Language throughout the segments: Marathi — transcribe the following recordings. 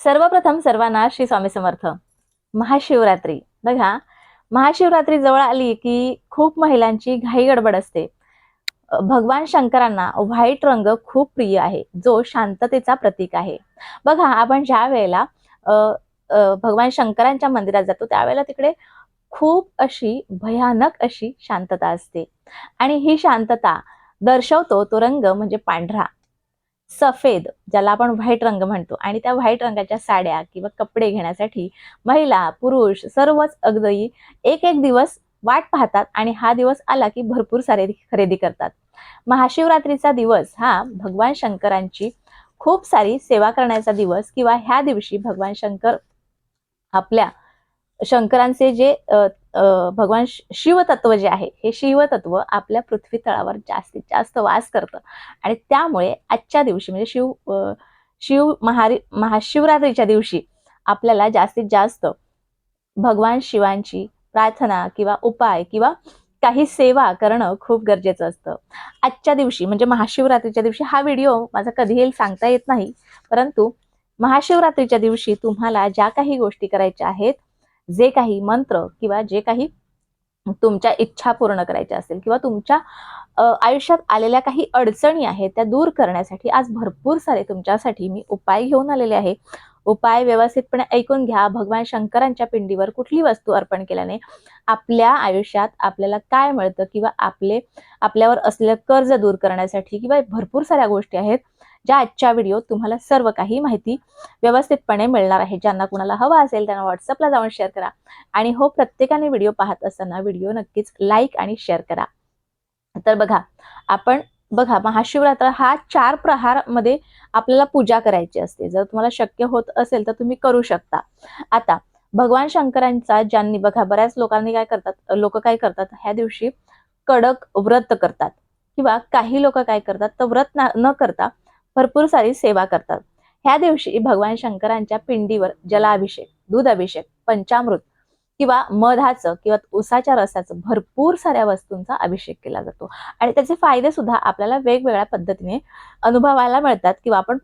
सर्वप्रथम सर्वांना श्री स्वामी समर्थ. महाशिवरात्री बघा, महाशिवरात्री जवळ आली की खूप महिलांची घाई गडबड असते. भगवान शंकरांना व्हाईट रंग खूप प्रिय आहे, जो शांततेचा प्रतीक आहे. बघा, आपण ज्या वेळेला अ, भगवान शंकरांच्या मंदिरात जातो त्यावेळेला तिकडे खूप अशी भयानक अशी शांतता असते आणि ही शांतता दर्शवतो तो रंग म्हणजे पांढरा, सफेद, ज्याला आपण व्हाईट रंग म्हणतो. आणि त्या व्हाईट रंगाच्या साड्या किंवा कपडे घेण्यासाठी महिला, पुरुष सर्वच अगदी एक एक दिवस वाट पाहतात आणि हा दिवस आला की भरपूर सारे खरेदी करतात. महाशिवरात्रीचा दिवस हा भगवान शंकरांची खूप सारी सेवा करण्याचा दिवस किंवा ह्या दिवशी भगवान शंकर आपल्या शंकरांचे जे भगवान शिवतत्व जे आहे, हे शिवतत्व आपल्या पृथ्वी तळावर जास्तीत जास्त वास करतं आणि त्यामुळे आजच्या दिवशी म्हणजे महाशिवरात्रीच्या दिवशी आपल्याला जास्तीत जास्त भगवान शिवांची प्रार्थना किंवा उपाय किंवा काही सेवा करणं खूप गरजेचं असतं. आजच्या दिवशी म्हणजे महाशिवरात्रीच्या दिवशी हा व्हिडिओ माझा कधी येईल सांगता येत नाही, परंतु महाशिवरात्रीच्या दिवशी तुम्हाला ज्या काही गोष्टी करायच्या आहेत, जे काही मंत्र किंवा जे काही तुमच्या इच्छा पूर्ण करायच्या असतील किंवा तुमच्या आयुष्यात आलेल्या काही अडचणी आहेत त्या दूर करण्यासाठी आज भरपूर सारे तुमच्यासाठी मी उपाय घेऊन आलेले आहे. उपाय व्यवस्थितपणे ऐकून घ्या. भगवान शंकरांच्या पिंडीवर कुठली वस्तू अर्पण केल्याने आपल्या आयुष्यात आपल्याला काय मिळतं किंवा आपल्यावर असलेलं कर्ज दूर करण्यासाठी किंवा भरपूर साऱ्या गोष्टी आहेत ज्या आजच्या व्हिडिओत तुम्हाला सर्व काही माहिती व्यवस्थितपणे मिळणार आहे. ज्यांना कुणाला हवा असेल त्यांना व्हॉट्सअपला जाऊन शेअर करा आणि हो, प्रत्येकाने व्हिडिओ पाहत असताना व्हिडिओ नक्कीच लाईक आणि शेअर करा. तर बघा, महाशिवरात्र हा 4 प्रहार मध्ये आपल्याला पूजा करायची असते. जर तुम्हाला शक्य होत असेल तर तुम्ही करू शकता. आता भगवान शंकरांचा ज्यांनी बघा, बऱ्याच लोक काय करतात ह्या दिवशी कडक व्रत करतात किंवा काही लोक काय करतात तर व्रत न करता भरपूर सारी सेवा करतात. ह्या दिवशी भगवान शंकरांच्या पिंडीवर जलाभिषेक, दूध अभिषेक, पंचामृत किंवा मधाचं किंवा उसाच्या रसाचं भरपूर साऱ्या वस्तूंचा अभिषेक केला जातो आणि त्याचे फायदे सुद्धा आपल्याला वेगवेगळ्या पद्धतीने अनुभवायला मिळतात. किंवा आपण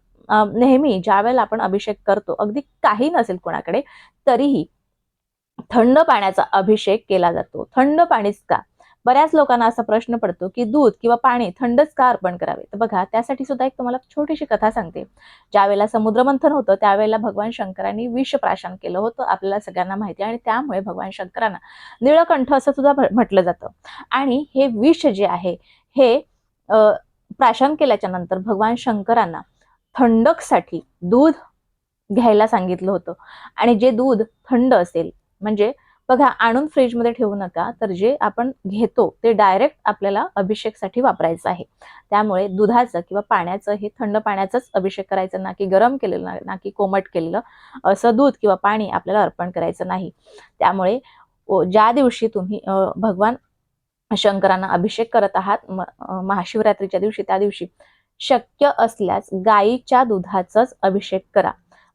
नेहमी ज्या वेळेला आपण अभिषेक करतो, अगदी काही नसेल कोणाकडे तरीही थंड पाण्याचा अभिषेक केला जातो. थंड पाणीच का? बऱ्याच लोकांना असा प्रश्न पडतो की दूध किंवा पाणी थंडच का अर्पण करावे. तर बघा, त्यासाठी सुद्धा एक तुम्हाला छोटीशी कथा सांगते. ज्या वेळेला समुद्रमंथन होतं त्यावेळेला भगवान शंकरांनी विष प्राशन केलं होतं, आपल्याला सगळ्यांना माहिती आहे. आणि त्यामुळे भगवान शंकरांना नीळकंठ असं सुद्धा म्हटलं जातं. आणि हे विष जे आहे हे प्राशन केल्याच्या नंतर भगवान शंकरांना थंडकसाठी दूध घ्यायला सांगितलं होतं. आणि जे दूध थंड असेल, म्हणजे बघा, आणून फ्रीजमध्ये ठेवू नका, तर जे आपण घेतो ते डायरेक्ट आपल्याला अभिषेकसाठी वापरायचं आहे. त्यामुळे दुधाचं किंवा पाण्याचं, हे थंड पाण्याचंच अभिषेक करायचं, ना की गरम केलेलं, ना की कोमट केलेलं असं दूध किंवा पाणी आपल्याला अर्पण करायचं नाही. त्यामुळे ज्या दिवशी तुम्ही भगवान शंकरांना अभिषेक करत आहात महाशिवरात्रीच्या दिवशी, त्या दिवशी शक्य असल्यास गाईच्या दुधाचाच अभिषेक करा.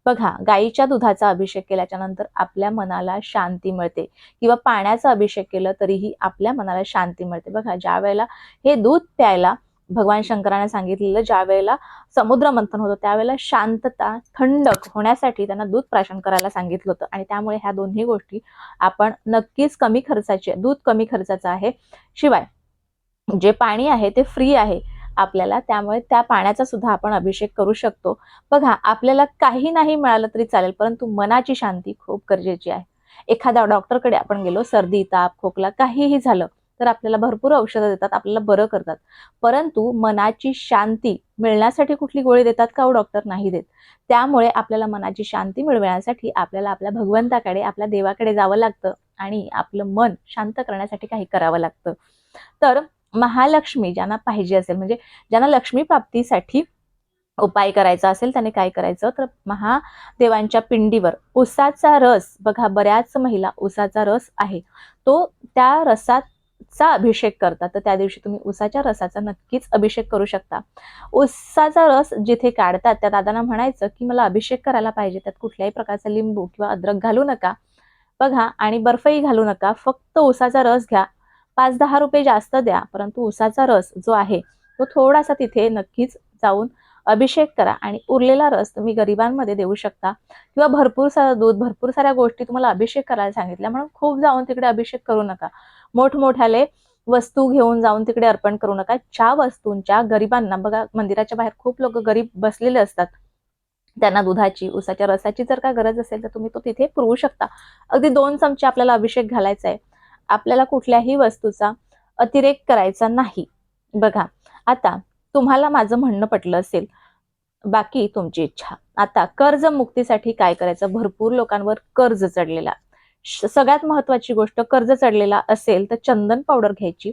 बघा, गाईच्या दुधाचा अभिषेक केल्याच्या नंतर आपल्या मनाला शांती मिळते किंवा पाण्याचा अभिषेक केलं तरीही आपल्या मनाला शांती मिळते. बघा, ज्या वेळेला हे दूध प्यायला भगवान शंकराने सांगितलेलं, ज्या वेळेला समुद्र मंथन होतं त्यावेळेला शांतता, थंडक होण्यासाठी त्यांना दूध प्राशन करायला सांगितलं होतं. आणि त्यामुळे ह्या दोन्ही गोष्टी आपण नक्कीच कमी खर्चाचे, दूध कमी खर्चाचं आहे, शिवाय जे पाणी आहे ते फ्री आहे आपल्याला, त्यामुळे त्या पाण्याचा सुद्धा आपण अभिषेक करू शकतो. बघा, आपल्याला काही नाही मिळालं तरी चालेल, परंतु मनाची शांती खूप गरजेची आहे. एखाद्या डॉक्टरकडे आपण गेलो, सर्दी, ताप, खोकला काहीही झालं तर आपल्याला भरपूर औषधं देतात, आपल्याला बरं करतात, परंतु मनाची शांती मिळण्यासाठी कुठली गोळी देतात का हो डॉक्टर? नाही देत. त्यामुळे आपल्याला मनाची शांती मिळवण्यासाठी आपल्याला आपल्या भगवंताकडे, आपल्या देवाकडे जावं लागतं आणि आपलं मन शांत करण्यासाठी काही करावं लागतं. तर महालक्ष्मी ज्यांना पाहिजे असेल, म्हणजे ज्यांना लक्ष्मी प्राप्तीसाठी उपाय करायचा असेल, त्याने काय करायचं तर महादेवांच्या पिंडीवर उसाचा रस, बघा बऱ्याच महिला उसाचा रस आहे तो त्या रसाचा अभिषेक करतात, तर त्या दिवशी तुम्ही उसाच्या रसाचा नक्कीच अभिषेक करू शकता. उसाचा रस जिथे काढतात त्या दादांना म्हणायचं की मला अभिषेक करायला पाहिजे, त्यात कुठल्याही प्रकारचा लिंबू किंवा अद्रक घालू नका, बघा, आणि बर्फही घालू नका, फक्त उसाचा रस घ्या. 5-10 रुपये जास्त द्या, परंतु उसाचा रस जो आहे तो थोडासा तिथे नक्कीच जाऊन अभिषेक करा आणि उरलेला रस तुम्ही गरिबांमध्ये देऊ शकता किंवा भरपूर सारं दूध, भरपूर साऱ्या गोष्टी तुम्हाला अभिषेक करायला सांगितल्या म्हणून खूप जाऊन तिकडे अभिषेक करू नका. मोठमोठ्याले वस्तू घेऊन जाऊन तिकडे अर्पण करू नका. ज्या वस्तूंच्या गरिबांना, बघा मंदिराच्या बाहेर खूप लोक गरीब बसलेले असतात, त्यांना दुधाची, उसाच्या रसाची जर का गरज असेल तर तुम्ही तो तिथे पुरवू शकता. अगदी 2 चमचे आपल्याला अभिषेक घालायचा आहे. आपल्याला कुठल्याही वस्तूचा अतिरेक करायचा नाही. बघा, आता तुम्हाला माझं म्हणणं पटलं असेल, बाकी तुमची इच्छा. आता कर्जमुक्तीसाठी काय करायचं? भरपूर लोकांवर कर्ज चढलेला, सगळ्यात महत्वाची गोष्ट, कर्ज चढलेला असेल तर चंदन पावडर घ्यायची,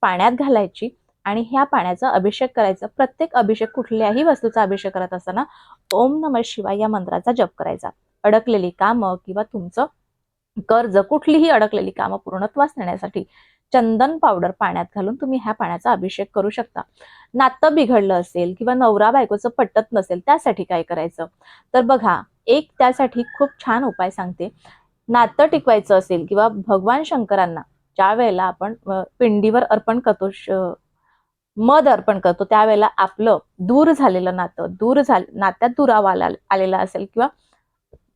पाण्यात घालायची आणि ह्या पाण्याचा अभिषेक करायचा. प्रत्येक अभिषेक, कुठल्याही वस्तूचा अभिषेक करत असताना ओम नमः शिवाय या मंत्राचा जप करायचा. अडकलेली कामं किंवा तुमचं कर्ज, कुठलीही अडकलेली कामं पूर्णत्वास नेण्यासाठी चंदन पावडर पाण्यात घालून तुम्ही ह्या पाण्याचा अभिषेक करू शकता. नातं बिघडलं असेल किंवा नवरा बायकोचं पटत नसेल, त्यासाठी काय करायचं? तर बघा, एक त्यासाठी खूप छान उपाय सांगते. नातं टिकवायचं असेल किंवा भगवान शंकरांना ज्या वेळेला आपण पिंडीवर अर्पण करतो, मध अर्पण करतो, त्यावेळेला आपलं दूर झालेलं नातं, नात्यात दुरावा आलेला असेल किंवा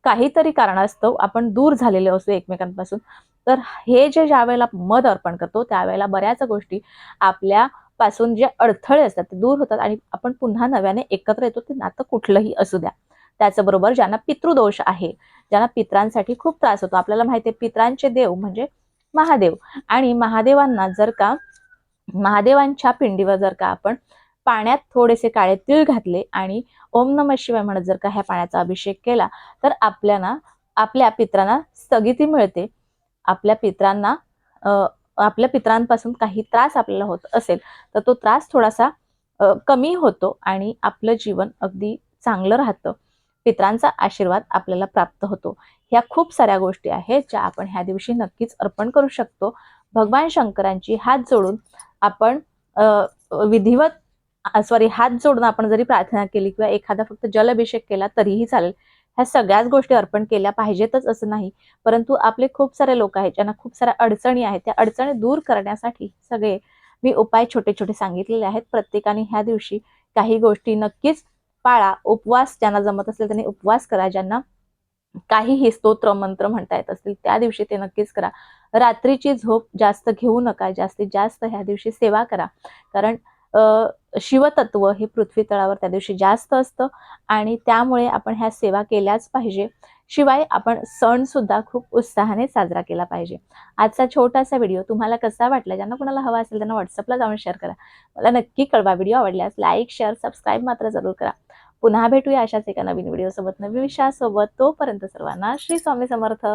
काहीतरी कारणास्तव आपण दूर झालेले असतो एकमेकांपासून, तर हे ज्या वेळेला मध अर्पण करतो त्यावेळेला बऱ्याच गोष्टी आपल्या पासून जे अडथळे असतात ते दूर होतात आणि आपण पुन्हा नव्याने एकत्र येतो, ते नातं कुठलंही असू द्या. त्याचबरोबर ज्यांना पितृदोष आहे, ज्यांना पित्रांसाठी खूप त्रास होतो, आपल्याला माहिती आहे पित्रांचे देव म्हणजे महादेव, आणि महादेवांना जर का, महादेवांच्या पिंडीवर जर का आपण पाण्यात थोडेसे काळे तीळ घातले आणि ओम नमः शिवाय म्हणत जर का ह्या पाण्याचा अभिषेक केला तर आपल्या पित्रांना स्थगिती मिळते. आपल्या पित्रांपासून काही त्रास आपल्याला होत असेल तर तो त्रास थोडासा कमी होतो आणि आपलं जीवन अगदी चांगलं राहतं. पित्रांचा आशीर्वाद आपल्याला प्राप्त होतो. ह्या खूप साऱ्या गोष्टी आहेत ज्या आपण ह्या दिवशी नक्कीच अर्पण करू शकतो. भगवान शंकरांची हात जोडून आपण हात जोडून आपण जरी प्रार्थना केली किंवा एखादा फक्त जलाभिषेक केला तरीही चालेल. ह्या सगळ्याच गोष्टी अर्पण केल्या पाहिजेतच असं नाही, परंतु आपले खूप सारे लोक आहेत ज्यांना खूप साऱ्या अडचणी आहेत, त्या अडचणी दूर करण्यासाठी सगळे मी उपाय छोटे छोटे सांगितलेले आहेत. प्रत्येकाने ह्या दिवशी काही गोष्टी नक्कीच पाळा. उपवास ज्यांना जमत असेल त्यांनी उपवास करा. ज्यांना काहीही स्तोत्र मंत्र म्हणता येत असतील त्या दिवशी ते नक्कीच करा. रात्रीची झोप जास्त घेऊ नका. जास्तीत जास्त ह्या दिवशी सेवा करा, कारण शिवतत्व हे पृथ्वी तळावर त्या दिवशी जास्त असतं आणि त्यामुळे आपण ह्या सेवा केल्याच पाहिजे. शिवाय आपण सण सुद्धा खूप उत्साहाने साजरा केला पाहिजे. आजचा छोटासा व्हिडिओ तुम्हाला कसा वाटला? ज्यांना कोणाला हवा असेल त्यांना व्हॉट्सअपला जाऊन शेअर करा. मला नक्की कळवा. व्हिडिओ आवडल्यास लाईक, शेअर, सबस्क्राईब मात्र जरूर करा. पुन्हा भेटूया अशाच एका नवीन व्हिडिओ सोबत, नवीन विषयासोबत. तोपर्यंत सर्वांना श्री स्वामी समर्थ.